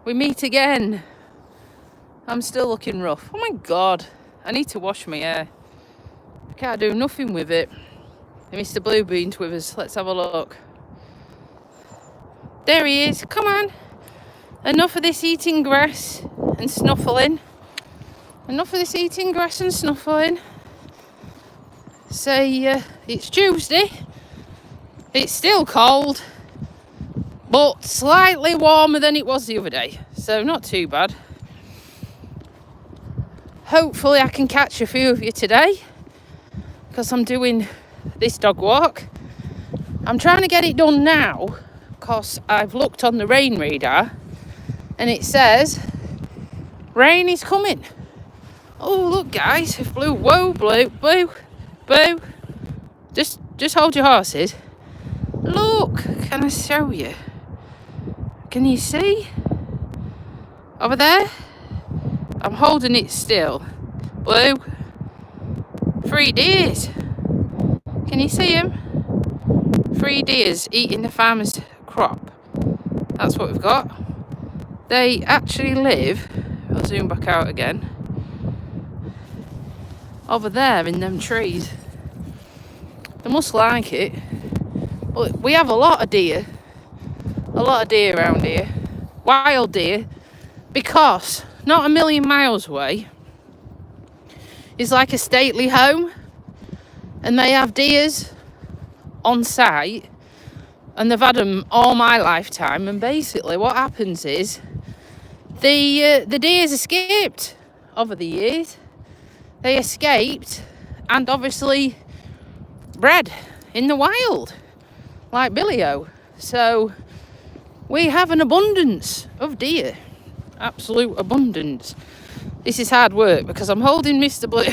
We meet again. I'm still looking rough. Oh my God. I need to wash my hair. I can't do nothing with it. And Mr. Bluebeard's with us. Let's have a look. There he is. Come on. Enough of this eating grass and snuffling. Enough of this eating grass and snuffling. Say, it's Tuesday. It's still cold, but slightly warmer than it was the other day. So not too bad. Hopefully I can catch a few of you today, because I'm doing this dog walk. I'm trying to get it done now, because I've looked on the rain radar and it says rain is coming. Oh look guys, if Blue, whoa Blue, Boo, Boo. Just hold your horses. Look, can I show you? Can you see? Over there? I'm holding it still. Blue. 3 deers. Can you see them? 3 deers eating the farmer's crop. That's what we've got. They actually live, I'll zoom back out again, over there in them trees. They must like it. But we have a lot of deer. A lot of deer around here. Wild deer. Because not a million miles away is like a stately home. And they have deers on site. And they've had them all my lifetime. And basically what happens is the deers escaped over the years. They escaped and obviously bred in the wild, like Billy-O. So we have an abundance of deer, absolute abundance. This is hard work because I'm holding Mr. Blue.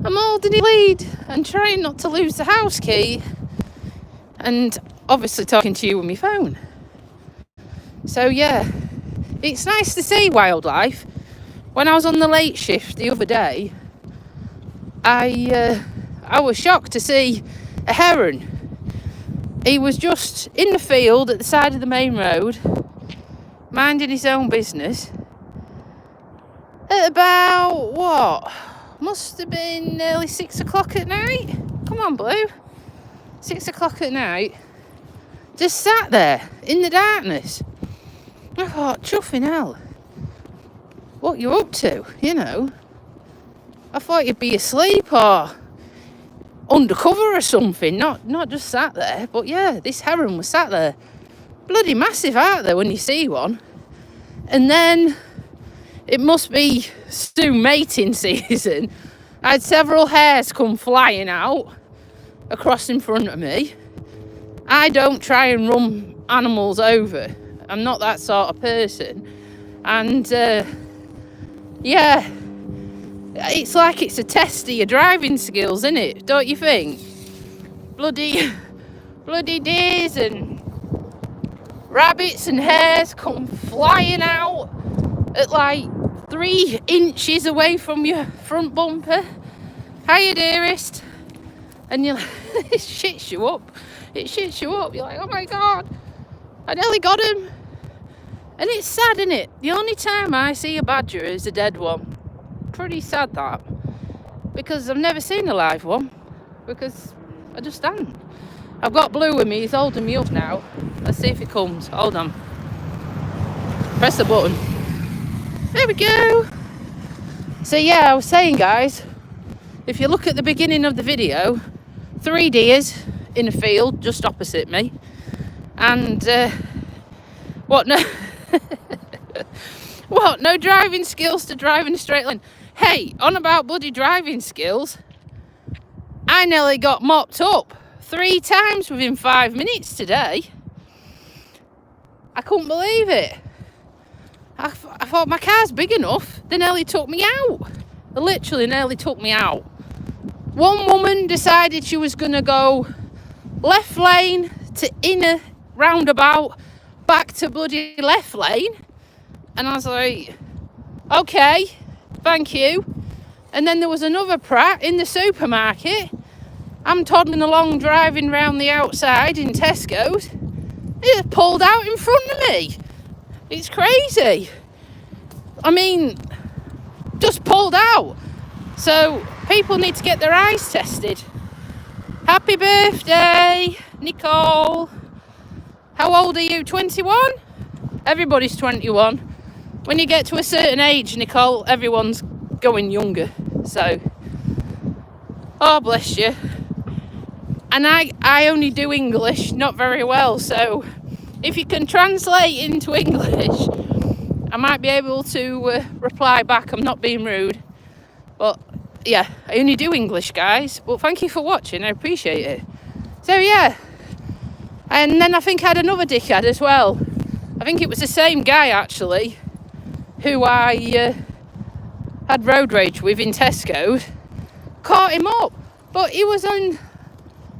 I'm holding his lead and trying not to lose the house key, and obviously talking to you on my phone. So yeah, it's nice to see wildlife. When I was on the late shift the other day, I was shocked to see a heron. He was just in the field at the side of the main road, minding his own business. At about, what? Must have been nearly 6 o'clock at night. Come on, Blue. 6 o'clock at night. Just sat there in the darkness. I thought, chuffing hell. What you up to, you know? I thought you'd be asleep or undercover or something, not just sat there. But yeah, this heron was sat there. Bloody massive out there when you see one. And then it must be soon mating season. I had several hares come flying out across in front of me. I don't try and run animals over. I'm not that sort of person. And yeah, it's like it's a test of your driving skills, isn't it? Don't you think? Bloody deers and rabbits and hares come flying out at like 3 inches away from your front bumper. Hiya, dearest. And you're like, it shits you up. It shits you up. You're like, oh my God, I nearly got him. And it's sad, isn't it? The only time I see a badger is a dead one. Pretty sad that, because I've never seen a live one, because I just haven't. I've got Blue with me. He's holding me up now. Let's see if he comes. Hold on. Press the button. There we go. So yeah, I was saying, guys, if you look at the beginning of the video, 3 deers in a field just opposite me, and what? No, what? No driving skills to drive in a straight line. Hey, on about bloody driving skills, I nearly got mopped up 3 times within 5 minutes today. I couldn't believe it. I thought my car's big enough. They nearly took me out. They literally nearly took me out. One woman decided she was going to go left lane to inner roundabout, back to bloody left lane. And I was like, okay, thank you. And then there was another prat in the supermarket. I'm toddling along, driving round the outside in Tesco's. He pulled out in front of me. It's crazy. I mean, just pulled out. So people need to get their eyes tested. Happy birthday, Nicole. How old are you? 21? Everybody's 21. When you get to a certain age, Nicole, everyone's going younger. So, oh, bless you. And I only do English, not very well. So if you can translate into English, I might be able to reply back. I'm not being rude. But yeah, I only do English, guys. But thank you for watching. I appreciate it. So yeah. And then I think I had another dickhead as well. I think it was the same guy, actually, who I had road rage with in Tesco. Caught him up. But he was on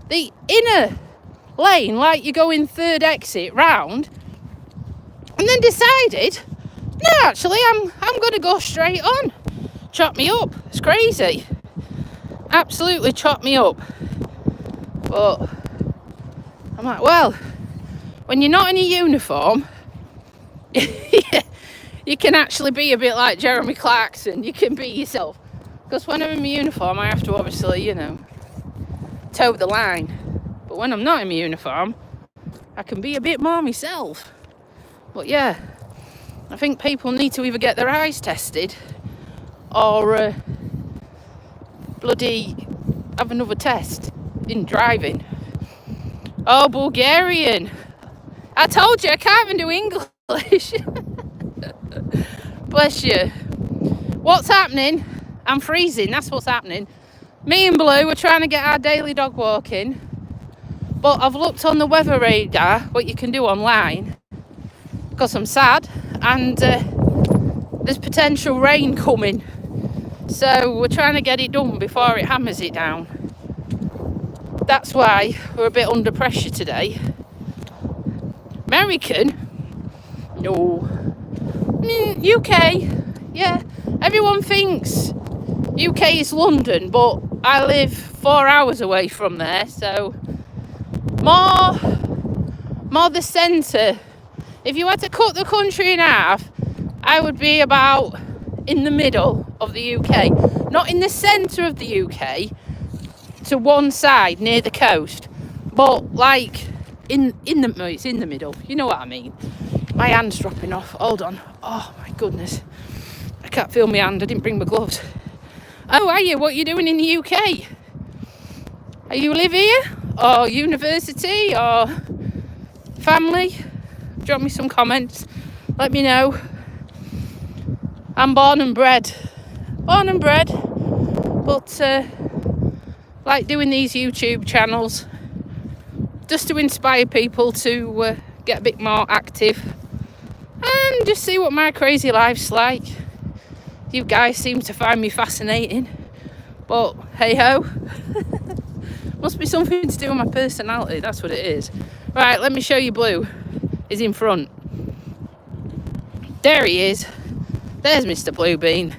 the inner lane, like you go in third exit round, and then decided, no, actually, I'm going to go straight on. Chop me up. It's crazy. Absolutely chop me up. But I'm like, well, when you're not in a uniform, you can actually be a bit like Jeremy Clarkson. You can be yourself. Because when I'm in my uniform, I have to obviously, toe the line. But when I'm not in my uniform, I can be a bit more myself. But yeah, I think people need to either get their eyes tested or bloody have another test in driving. Oh, Bulgarian. I told you I can't even do English. Bless you. What's happening? I'm freezing, that's what's happening. Me and Blue are trying to get our daily dog walking, but I've looked on the weather radar, what you can do online, because I'm sad, and there's potential rain coming. So we're trying to get it done before it hammers it down. That's why we're a bit under pressure today. American? No. UK? Yeah. Everyone thinks UK is London, but I live 4 hours away from there, so more the centre. If you had to cut the country in half, I would be about in the middle of the UK. Not in the centre of the UK, to one side near the coast, but like it's in the middle. You know what I mean? My hand's dropping off. Hold on. Oh my goodness. I can't feel my hand. I didn't bring my gloves. Oh, are you? What are you doing in the UK? Are you live here? Or university? Or family? Drop me some comments. Let me know. I'm born and bred. But like doing these YouTube channels just to inspire people to get a bit more active and just see what my crazy life's like. You guys seem to find me fascinating, but hey ho. Must be something to do with my personality, that's what it is. Right, let me show you Blue. He's in front. There he is. There's Mr. Bluebean.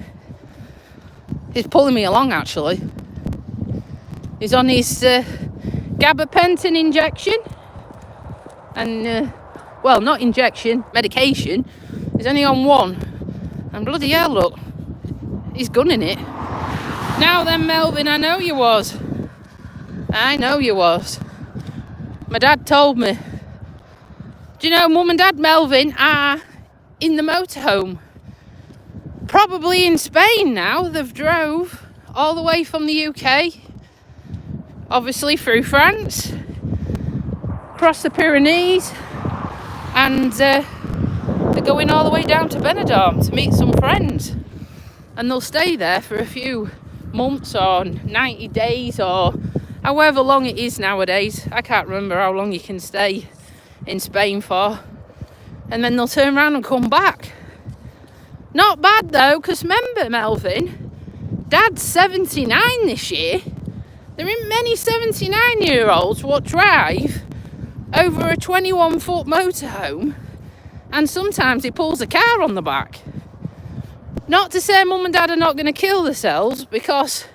He's pulling me along, actually. He's on his gabapentin injection. And, well, not injection, medication. He's only on one. And bloody hell, look. He's gunning it. Now then, Melvin, I know you was. My dad told me. Do you know, Mum and Dad Melvin are in the motorhome. Probably in Spain now. They've drove all the way from the UK. Obviously through France. Across the Pyrenees. And they're going all the way down to Benidorm to meet some friends. And they'll stay there for a few months or 90 days or however long it is nowadays. I can't remember how long you can stay in Spain for. And then they'll turn around and come back. Not bad though, because remember, Melvin, Dad's 79 this year. There ain't many 79-year-olds what drive over a 21-foot motorhome, and sometimes he pulls a car on the back. Not to say Mum and Dad are not going to kill themselves, because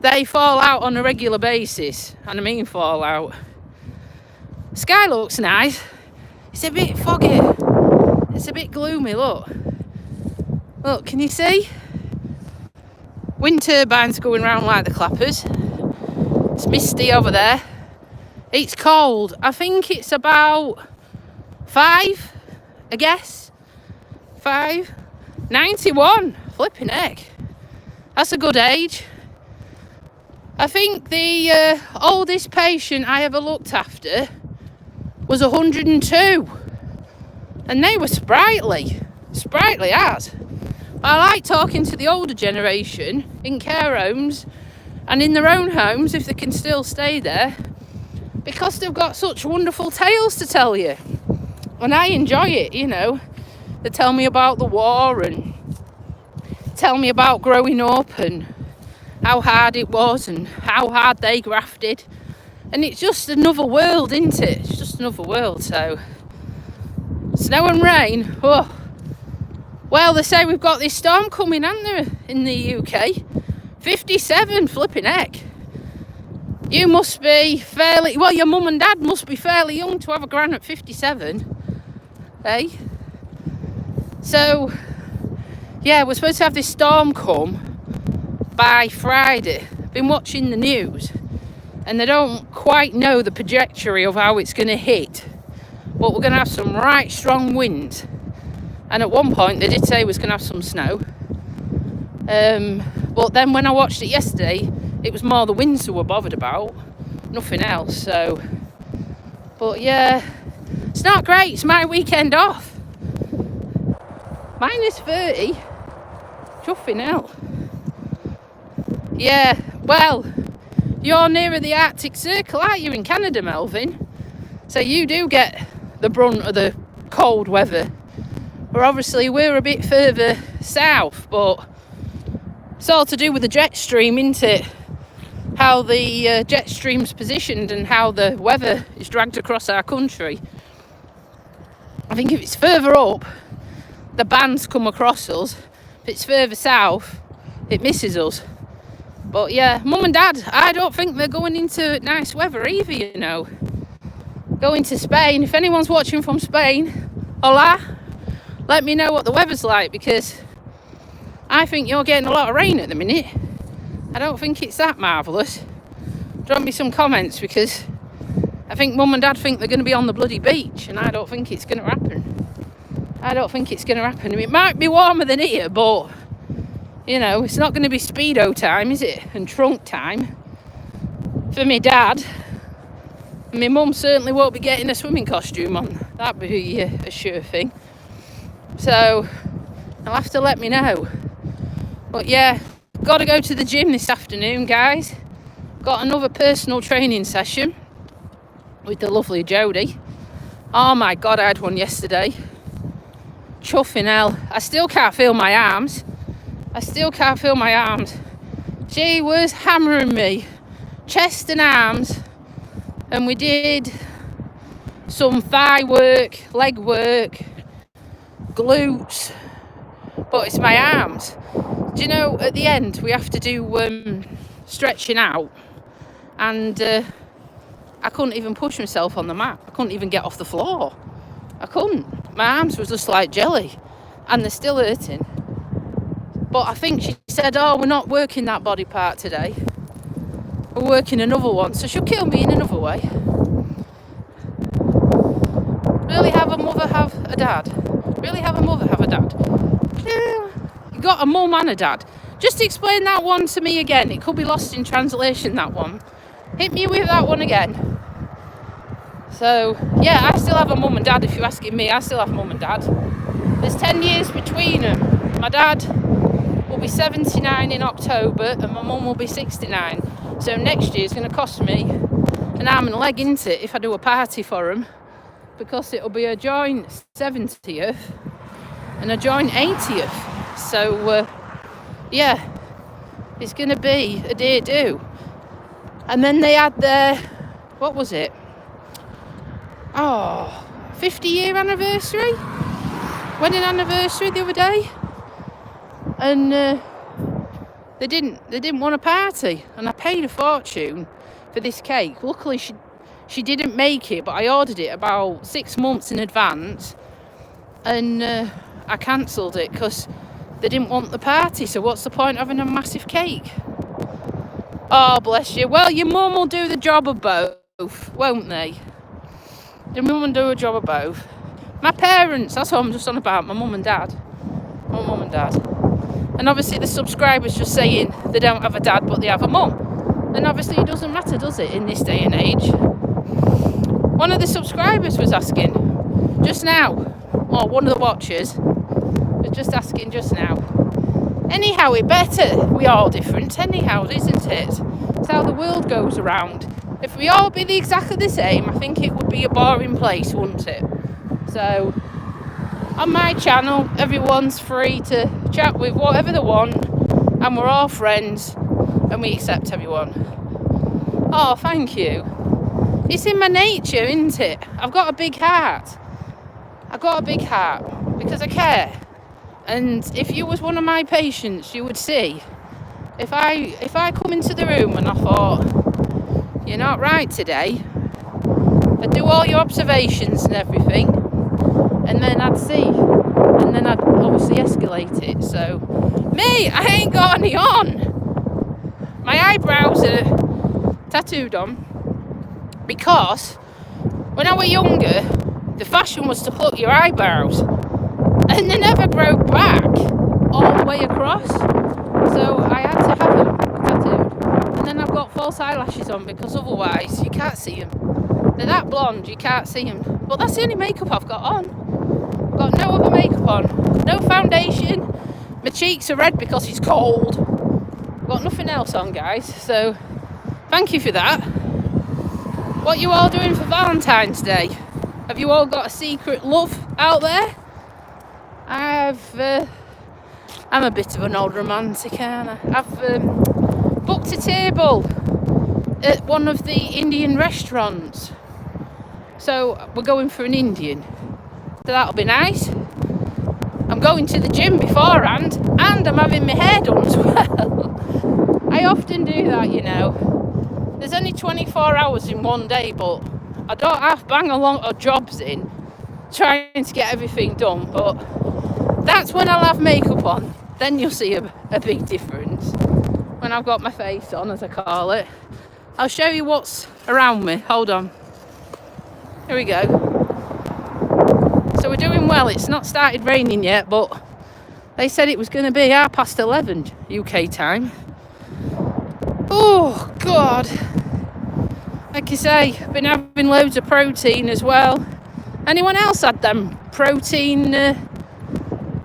they fall out on a regular basis, and I mean fall out. Sky looks nice. It's a bit foggy. It's a bit gloomy, look. Look, can you see? Wind turbines going round like the clappers. It's misty over there. It's cold. I think it's about 5, I guess. 5. 91. Flipping heck. That's a good age. I think the oldest patient I ever looked after was 102. And they were sprightly. Sprightly as. I like talking to the older generation in care homes and in their own homes, if they can still stay there, because they've got such wonderful tales to tell you. And I enjoy it, you know. They tell me about the war and tell me about growing up and how hard it was and how hard they grafted. And it's just another world, isn't it? It's just another world. So, snow and rain, oh. Well, they say we've got this storm coming, haven't there, in the UK? 57, flipping heck. You must be fairly... Well, your mum and dad must be fairly young to have a gran at 57. Eh? So, yeah, we're supposed to have this storm come by Friday. Been watching the news. And they don't quite know the trajectory of how it's going to hit. But we're going to have some right strong winds. And at one point, they did say it was going to have some snow. But then when I watched it yesterday, it was more the winds we were bothered about. Nothing else, so... But yeah, it's not great. It's my weekend off. Minus 30. Chuffing hell. Yeah, well, you're nearer the Arctic Circle, aren't you, in Canada, Melvin? So you do get the brunt of the cold weather. But obviously we're a bit further south, but it's all to do with the jet stream, isn't it? How the jet stream's positioned and how the weather is dragged across our country. I think if it's further up, the bands come across us. If it's further south, it misses us. But yeah, mum and dad, I don't think they're going into nice weather either, you know. Going to Spain. If anyone's watching from Spain, hola. Let me know what the weather's like, because I think you're getting a lot of rain at the minute. I don't think it's that marvellous. Drop me some comments, because I think mum and dad think they're going to be on the bloody beach, and I don't think it's going to happen. I don't think it's going to happen. It might be warmer than here, but, you know, it's not going to be Speedo time, is it? And trunk time. For me dad. My mum certainly won't be getting a swimming costume on. That'd be a sure thing. So, I'll have to let me know. But yeah, got to go to the gym this afternoon, guys. Got another personal training session with the lovely Jodie. Oh my God, I had one yesterday. Chuffing hell. I still can't feel my arms. She was hammering me. Chest and arms. And we did some thigh work, leg work, glutes, but it's my arms. Do you know, at the end we have to do stretching out, and I couldn't even push myself on the mat. I couldn't even get off the floor. I couldn't. My arms were just like jelly, and they're still hurting. But I think she said, oh, we're not working that body part today, we're working another one, so she'll kill me in another way. Really have a mother, have a dad. Really have a mother, have a dad. Yeah. You got a mum and a dad. Just explain that one to me again. It could be lost in translation, that one. Hit me with that one again. So, yeah, I still have a mum and dad. If you're asking me, I still have mum and dad. There's 10 years between them. My dad will be 79 in October and my mum will be 69. So next year is going to cost me an arm and a leg, isn't it, if I do a party for them? Because it'll be a joint 70th and a joint 80th. So, yeah, it's going to be a day do. And then they had their, what was it? 50-year anniversary? Wedding anniversary the other day. And they didn't want a party. And I paid a fortune for this cake. Luckily, she didn't make it, but I ordered it about 6 months in advance. and I cancelled it because they didn't want the party. So what's the point of having a massive cake? Oh, bless you. Well, your mum will do the job of both, won't they? Your mum will do a job of both. My parents, that's what I'm just on about, my mum and dad. My mum and dad. And obviously the subscribers just saying they don't have a dad but they have a mum. And obviously it doesn't matter, does it, in this day and age? One of the subscribers was asking just now, or one of the watchers was just asking just now. Anyhow, it better. We are all different anyhow, isn't it? It's how the world goes around. If we all be exactly the same, I think it would be a boring place, wouldn't it? So, on my channel, everyone's free to chat with whatever they want, and we're all friends, and we accept everyone. Oh, thank you. It's in my nature, isn't it? I've got a big heart. I've got a big heart because I care. And if you was one of my patients, you would see. If I come into the room and I thought, you're not right today, I'd do all your observations and everything, and then I'd see. And then I'd obviously escalate it. So, me, I ain't got any on. My eyebrows are tattooed on because when I was younger, the fashion was to pluck your eyebrows, and they never grow back all the way across. So I had to have them tattooed. And then I've got false eyelashes on because otherwise you can't see them. They're that blonde, you can't see them. But that's the only makeup I've got on. I've got no other makeup on. No foundation. My cheeks are red because it's cold. I've got nothing else on, guys. So thank you for that. What are you all doing for Valentine's Day? Have you all got a secret love out there? I'm a bit of an old romantic, aren't I? I've booked a table at one of the Indian restaurants. So we're going for an Indian. So that'll be nice. I'm going to the gym beforehand, and I'm having my hair done as well. I often do that, you know. There's only 24 hours in one day, but I don't have bang a lot of jobs in trying to get everything done. But that's when I'll have makeup on. Then you'll see a big difference. When I've got my face on, as I call it. I'll show you what's around me. Hold on. Here we go. So we're doing well. It's not started raining yet, but they said it was going to be 11:30 UK time. Oh, God. Like I say, I've been having loads of protein as well. Anyone else had them protein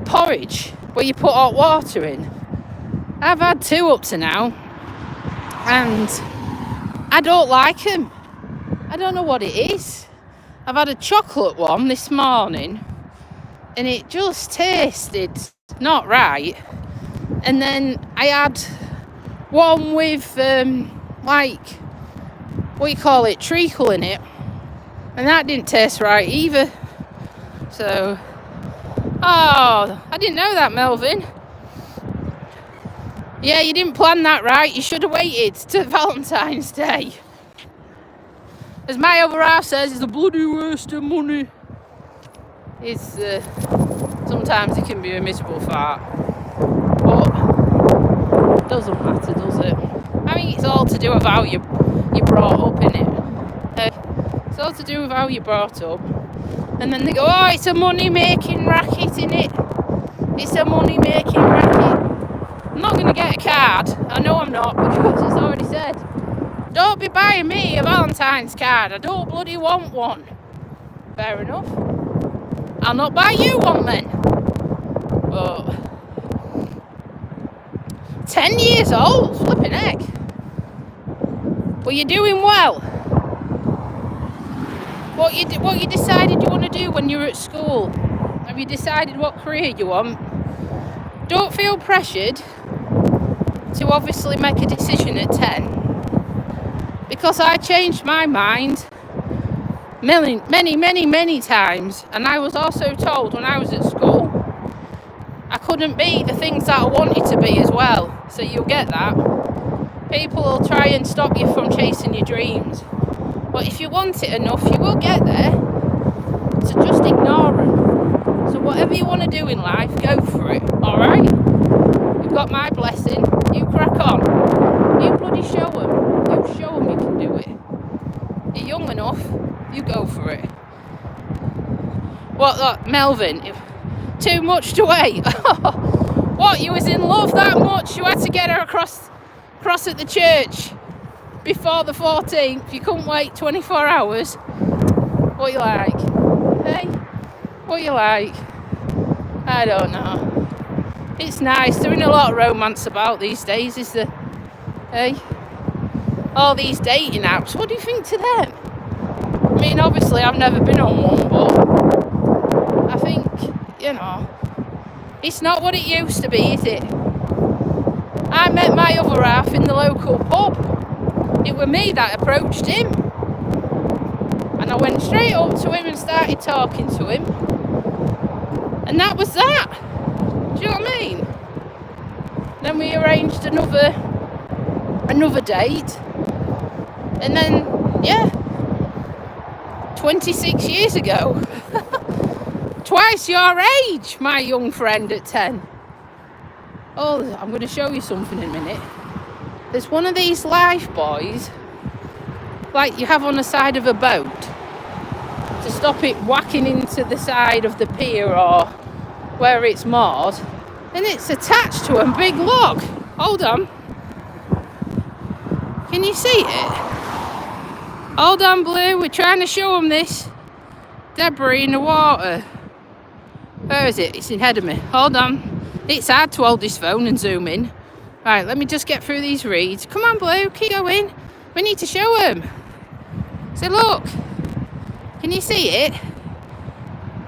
porridge where you put hot water in? I've had 2 up to now, and I don't like them. I don't know what it is. I've had a chocolate one this morning, and it just tasted not right. And then I had one with like, what do you call it, treacle in it, and that didn't taste right either. So, oh, I didn't know that, Melvin. Yeah, you didn't plan that right. You should have waited to Valentine's Day. As my other half says, it's the bloody waste of money. It's sometimes it can be a miserable fart, but it doesn't matter, does it? I mean, it's all to do with how you brought up, innit? It's all to do with how you brought up. And then they go, oh, it's a money-making racket, innit? It's a money-making racket. I'm not going to get a card. I know I'm not, because it's already said. Don't be buying me a Valentine's card. I don't bloody want one. Fair enough. I'll not buy you one then. But 10 years old, flipping heck. But you're doing well. What you decided you want to do when you were at school? Have you decided what career you want? Don't feel pressured to obviously make a decision at 10. Because I changed my mind many times, and I was also told when I was at school I couldn't be the things that I wanted to be as well. So you'll get that. People will try and stop you from chasing your dreams, but if you want it enough, you will get there. So just ignore them. So whatever you want to do in life, go for it, alright? You've got my blessing, you crack on. You bloody show them. You show them you can do it. You're young enough, you go for it. What, Melvin? Too much to wait. What, you was in love that much? You had to get her across at the church before the 14th. You couldn't wait 24 hours. What you like? Hey? What you like? I don't know. It's nice. There ain't a lot of romance about these days, is there? Hey? All these dating apps, what do you think to them? I mean, obviously I've never been on one, but I think, it's not what it used to be, is it? I met my other half in the local pub. It was me that approached him. And I went straight up to him and started talking to him. And that was that. Do you know what I mean? Then we arranged another date. And then, 26 years ago. Twice your age, my young friend at 10. Oh, I'm going to show you something in a minute. There's one of these life buoys, like you have on the side of a boat, to stop it whacking into the side of the pier or where it's moored. And it's attached to a big log. Hold on. Can you see it? Hold on, Blue. We're trying to show them this. Debris in the water. Where is it? It's ahead of me. Hold on. It's hard to hold this phone and zoom in. Right, let me just get through these reeds. Come on, Blue. Keep going. We need to show them. So look. Can you see it?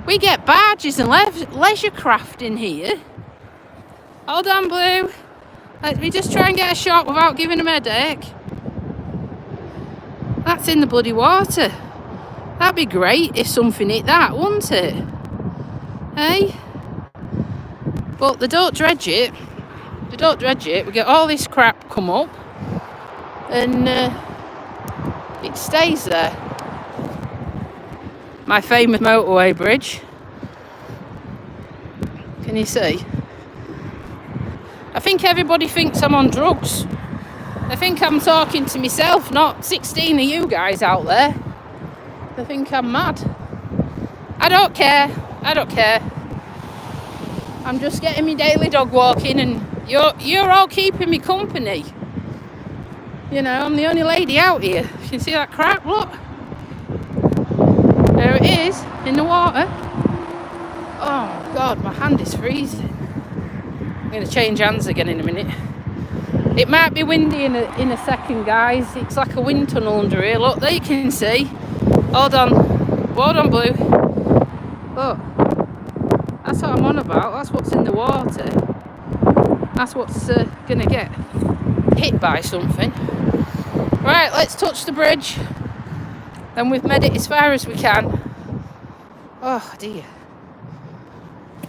We get barges and leisure craft in here. Hold on, Blue. Let me just try and get a shot without giving them a headache. That's in the bloody water. That'd be great if something hit that, wouldn't it? Hey? But they don't dredge it. We get all this crap come up. And it stays there. My famous motorway bridge. Can you see? I think everybody thinks I'm on drugs. I think I'm talking to myself, not 16 of you guys out there. They think I'm mad. I don't care. I'm just getting me daily dog walking, and you're all keeping me company. I'm the only lady out here. You can see that crap, look. There it is, in the water. Oh God, my hand is freezing. I'm going to change hands again in a minute. It might be windy in a second, guys. It's like a wind tunnel under here. Look, there you can see. Hold on, Blue. Look, that's what I'm on about. That's what's in the water. That's what's going to get hit by something. Right, let's touch the bridge. Then we've made it as far as we can. Oh dear.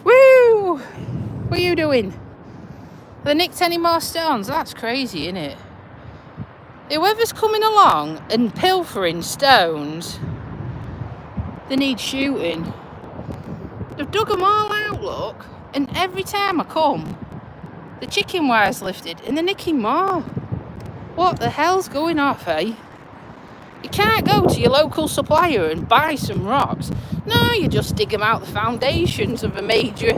Woo! What are you doing? Have they nicked any more stones? That's crazy, isn't it? Whoever's coming along and pilfering stones, they need shooting. They've dug them all out, look. And every time I come, the chicken wire's lifted and they're nicking more. What the hell's going off, eh? You can't go to your local supplier and buy some rocks. No, you just dig them out the foundations of a major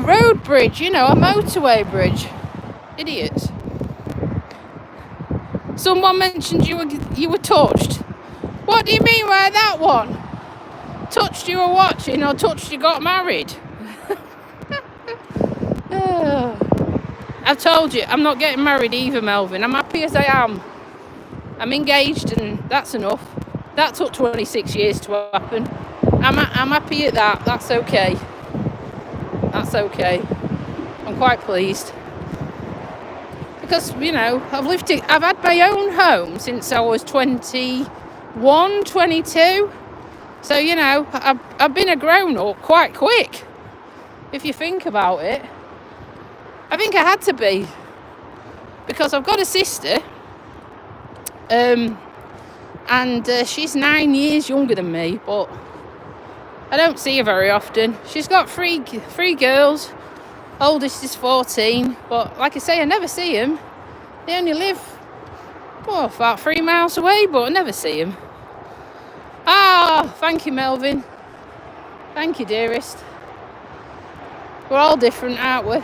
road bridge, a motorway bridge. Idiots. Someone mentioned you were touched. What do you mean by that one? Touched you were watching, or touched you got married? I've told you, I'm not getting married either, Melvin. I'm happy as I am. I'm engaged, and that's enough. That took 26 years to happen. I'm happy at that. That's okay. I'm quite pleased. Because, I've had my own home since I was 21, 22. So, I've been a grown-up quite quick. If you think about it. I think I had to be. Because I've got a sister. And she's 9 years younger than me. But I don't see her very often. She's got three girls. Oldest is 14, but like I say, I never see them. They only live, about 3 miles away, but I never see them. Thank you, Melvin. Thank you, dearest. We're all different, aren't we?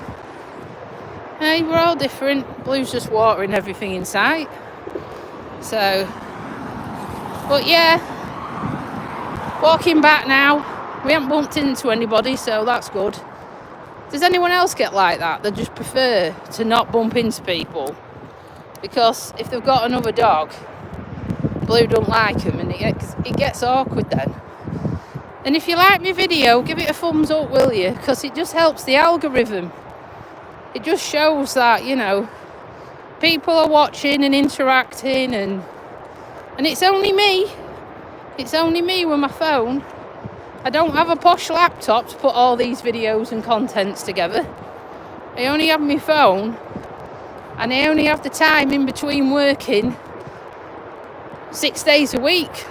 Hey, we're all different. Blue's just watering everything in sight. So, but yeah, walking back now. We haven't bumped into anybody, so that's good. Does anyone else get like that? They just prefer to not bump into people? Because if they've got another dog, Blue don't like him, and it gets awkward then. And if you like my video, give it a thumbs up, will you? Because it just helps the algorithm. It just shows that, people are watching and interacting, and it's only me. It's only me with my phone. I don't have a posh laptop to put all these videos and contents together. I only have my phone, and I only have the time in between working 6 days a week,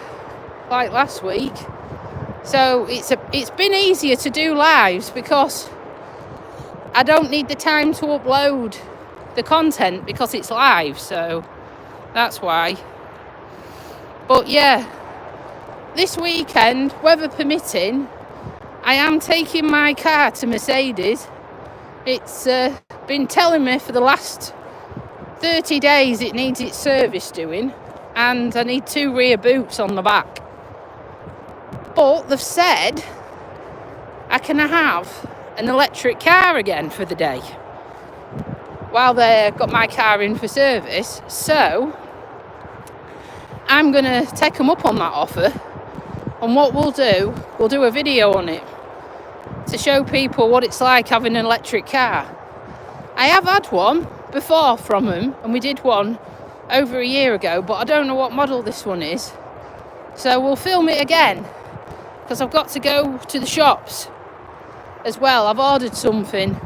like last week. So it's been easier to do lives because I don't need the time to upload the content because it's live, so that's why. But yeah, this weekend, weather permitting, I am taking my car to Mercedes. It's been telling me for the last 30 days it needs its service doing, and I need 2 rear boots on the back. But they've said I can have an electric car again for the day while they've got my car in for service. So I'm going to take them up on that offer. And what we'll do a video on it to show people what it's like having an electric car. I have had one before from them, and we did one over a year ago, but I don't know what model this one is. So we'll film it again, because I've got to go to the shops as well. I've ordered something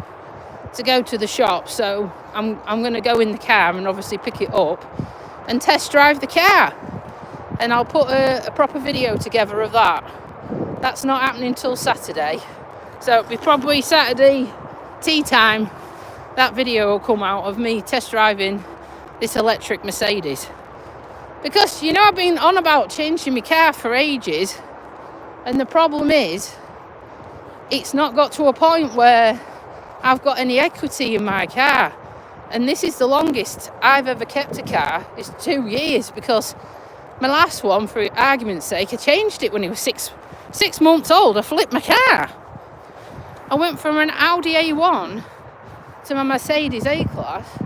to go to the shop, so I'm going to go in the car and obviously pick it up and test drive the car. And I'll put a proper video together of that. That's not happening till Saturday. So it'll be probably Saturday tea time. That video will come out of me test driving this electric Mercedes. Because, I've been on about changing my car for ages. And the problem is, it's not got to a point where I've got any equity in my car. And this is the longest I've ever kept a car. It's 2 years, because my last one, for argument's sake, I changed it when it was six months old. I flipped my car. I went from an Audi A1 to my Mercedes A-Class,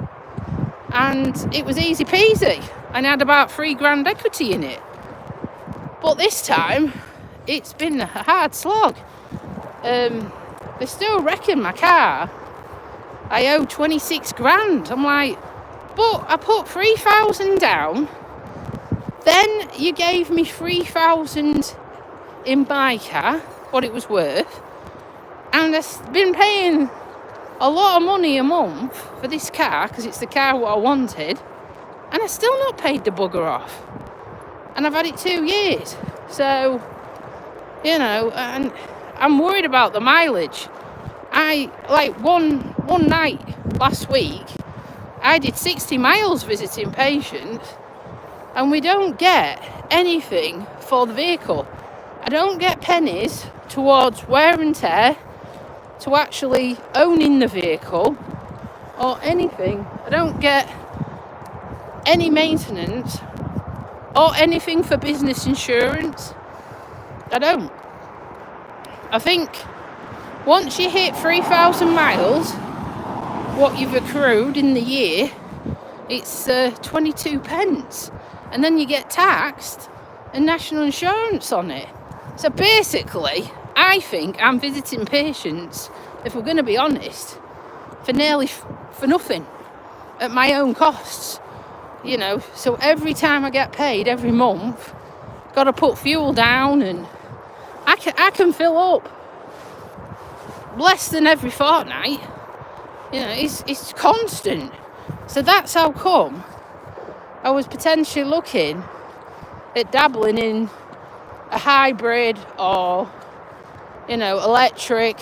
and it was easy peasy. And I had about $3,000 equity in it. But this time, it's been a hard slog. They still reckon my car I owe 26 grand. I'm like, but I put 3,000 down. Then you gave me 3,000 in my car, what it was worth. And I've been paying a lot of money a month for this car, because it's the car what I wanted. And I still not paid the bugger off. And I've had it 2 years. So, and I'm worried about the mileage. One night last week, I did 60 miles visiting patients, and we don't get anything for the vehicle. I don't get pennies towards wear and tear, to actually owning the vehicle, or anything. I don't get any maintenance, or anything for business insurance. I don't. I think once you hit 3,000 miles, what you've accrued in the year, it's 22 pence. And then you get taxed and national insurance on it. So basically, I think I'm visiting patients, if we're going to be honest, for nothing, at my own costs. So every time I get paid, every month, got to put fuel down, and I can fill up less than every fortnight. It's constant. So that's how come I was potentially looking at dabbling in a hybrid or electric.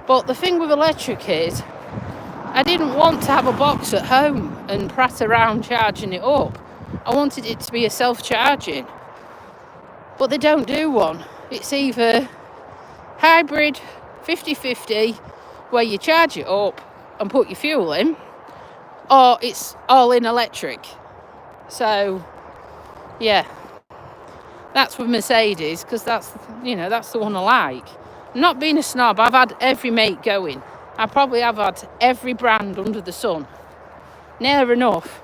But the thing with electric is, I didn't want to have a box at home and prat around charging it up. I wanted it to be a self-charging. But they don't do one. It's either hybrid 50-50, where you charge it up and put your fuel in, or it's all in electric. So, yeah, that's with Mercedes, because that's the one I like. I'm not being a snob, I've had every make going. I probably have had every brand under the sun. Near enough.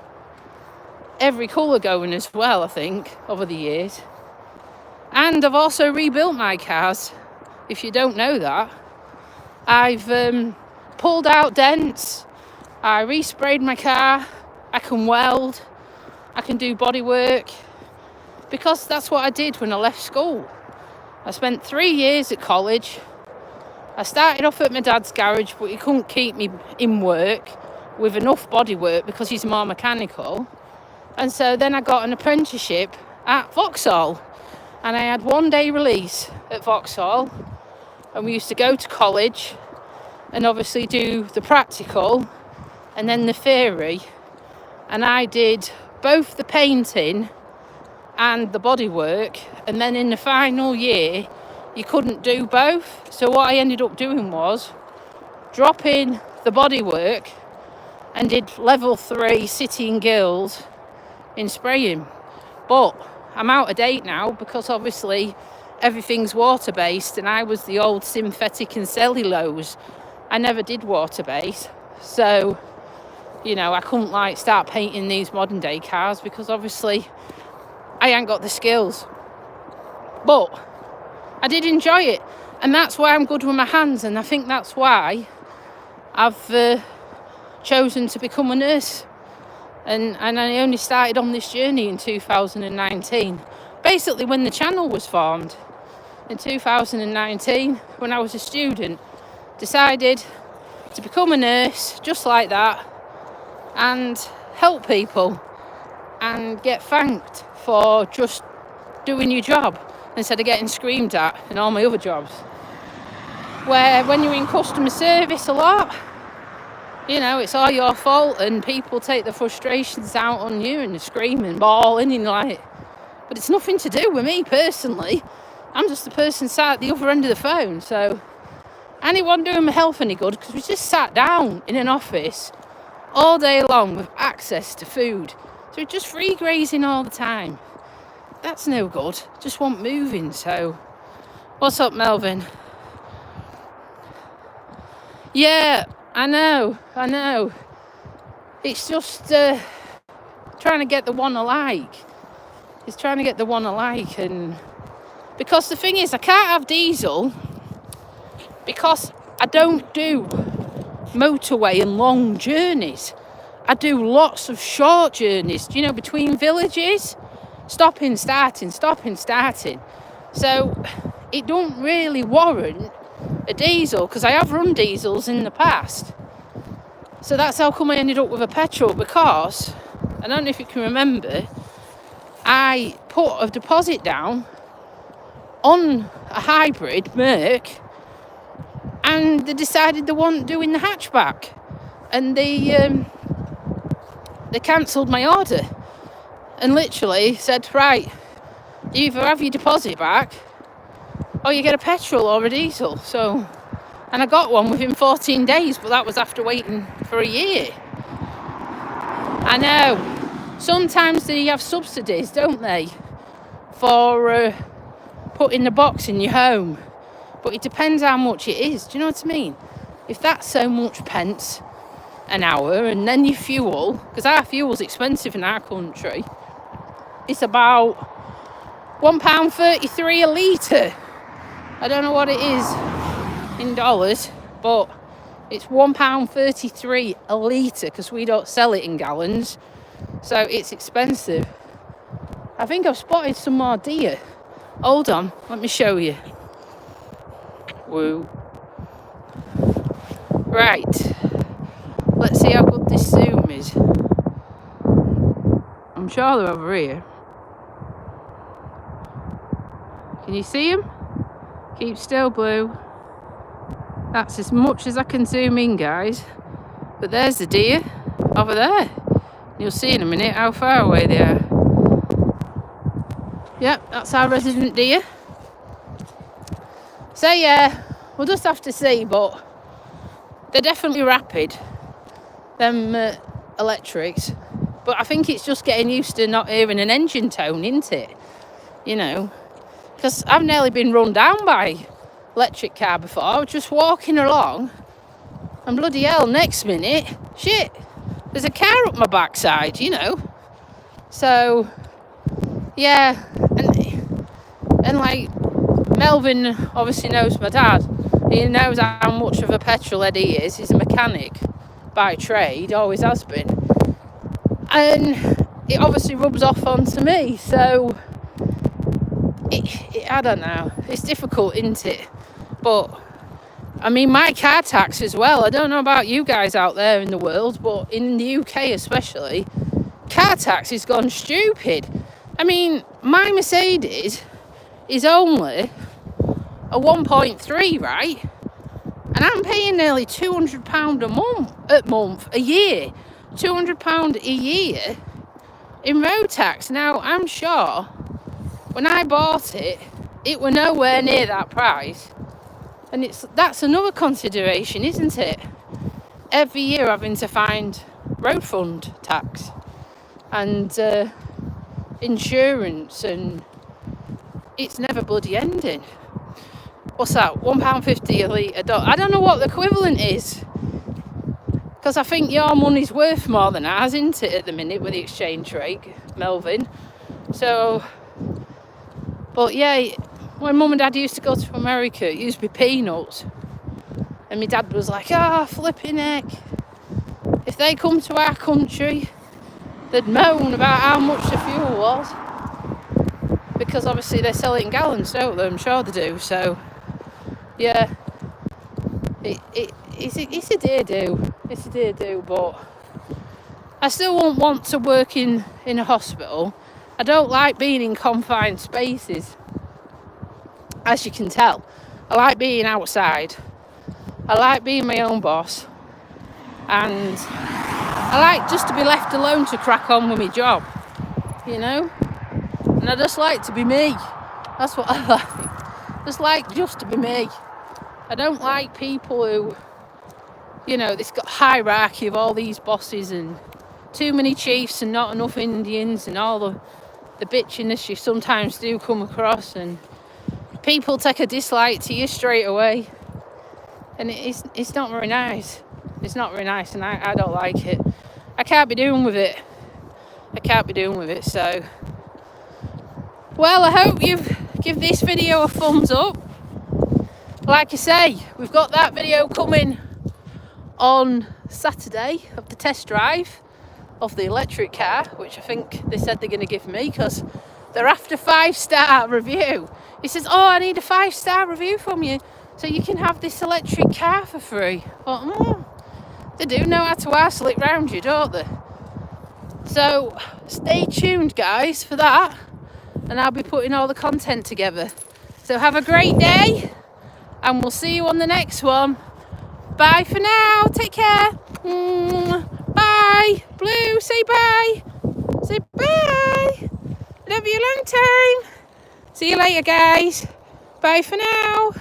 Every colour going as well, I think, over the years. And I've also rebuilt my cars, if you don't know that. I've pulled out dents, I resprayed my car, I can weld, I can do body work, because that's what I did when I left school. I spent 3 years at college. I started off at my dad's garage, but he couldn't keep me in work with enough body work because he's more mechanical. And so then I got an apprenticeship at Vauxhall, and I had 1 day release at Vauxhall, and we used to go to college and obviously do the practical and then the theory, and I did both the painting and the bodywork, and then in the final year you couldn't do both. So what I ended up doing was dropping the bodywork and did level 3 City and Guilds in spraying. But I'm out of date now, because obviously everything's water based, and I was the old synthetic and cellulose. I never did water based, so I couldn't start painting these modern day cars, because obviously I ain't got the skills. But I did enjoy it, and that's why I'm good with my hands, and I think that's why I've chosen to become a nurse. And I only started on this journey in 2019, basically when the channel was formed. In 2019, when I was a student, decided to become a nurse just like that, and help people and get thanked for just doing your job instead of getting screamed at in all my other jobs. Where when you're in customer service a lot, it's all your fault, and people take the frustrations out on you and they're screaming, bawling, and but it's nothing to do with me personally. I'm just the person sat at the other end of the phone. So anyone doing my health any good, because we just sat down in an office all day long with access to food. So we're just free grazing all the time. That's no good. Just want moving. So what's up, Melvin? Yeah, I know. It's just trying to get the one I like. It's trying to get the one I like, and because the thing is, I can't have diesel because I don't do motorway and long journeys. I do lots of short journeys, between villages, stopping, starting. So it don't really warrant a diesel, because I have run diesels in the past. So that's how come I ended up with a petrol, because I don't know if you can remember, I put a deposit down on a hybrid Merc, and they decided they weren't doing the hatchback, and they cancelled my order and literally said, right, you either have your deposit back or you get a petrol or a diesel. So, and I got one within 14 days, but that was after waiting for a year. I know. Sometimes they have subsidies, don't they, for putting the box in your home. But it depends how much it is. Do you know what I mean? If that's so much pence an hour, and then your fuel, because our fuel's expensive in our country, it's about £1.33 a litre. I don't know what it is in dollars, but it's £1.33 a litre, because we don't sell it in gallons, so it's expensive. I think I've spotted some more deer. Hold on, let me show you. Woo. Right, let's see how good this zoom is. I'm sure they're over here. Can you see them? Keep still, Blue. That's as much as I can zoom in, guys. But there's the deer over there. You'll see in a minute how far away they are. Yep, that's our resident deer. So yeah, we'll just have to see, but they're definitely rapid, them electrics. But I think it's just getting used to not hearing an engine tone, isn't it? You know, because I've nearly been run down by electric car before. I was just walking along and bloody hell, next minute, shit, there's a car up my backside, you know. So yeah, and like Melvin obviously knows my dad. He knows how much of a petrol head he is. He's a mechanic by trade, always has been. And it obviously rubs off onto me. So, I don't know. It's difficult, isn't it? But, I mean, my car tax as well. I don't know about you guys out there in the world, but in the UK especially, car tax has gone stupid. I mean, my Mercedes is only a 1.3, right? And I'm paying nearly £200 a year. £200 a year in road tax. Now, I'm sure when I bought it, it were nowhere near that price. And that's another consideration, isn't it? Every year having to find road fund tax and insurance, and it's never bloody ending. What's that? £1.50 a litre. I don't know what the equivalent is, because I think your money's worth more than ours, isn't it, at the minute with the exchange rate, Melvin? So, but yeah, when Mum and Dad used to go to America, it used to be peanuts. And my dad was like, flipping heck. If they come to our country, they'd moan about how much the fuel was. Because obviously they sell it in gallons, don't they? I'm sure they do. So, yeah, it's a dear do. It's a dear do, but I still won't want to work in a hospital. I don't like being in confined spaces, as you can tell. I like being outside. I like being my own boss. And I like just to be left alone to crack on with my job, you know? And I just like to be me. That's what I like. Just to be me. I don't like people who, you know, it's got hierarchy of all these bosses and too many chiefs and not enough Indians and all the bitchiness you sometimes do come across, and people take a dislike to you straight away. And it's not very nice. It's not very nice, and I don't like it. I can't be doing with it. So, well, I hope you give this video a thumbs up. Like I say, we've got that video coming on Saturday of the test drive of the electric car, which I think they said they're going to give me, because they're after 5-star review. He says, I need a 5-star review from you so you can have this electric car for free. But they do know how to arsehole it round you, don't they? So stay tuned, guys, for that, and I'll be putting all the content together. So have a great day, and we'll see you on the next one. Bye for now. Take care. Bye. Blue, say bye. Say bye. Love you a long time. See you later, guys. Bye for now.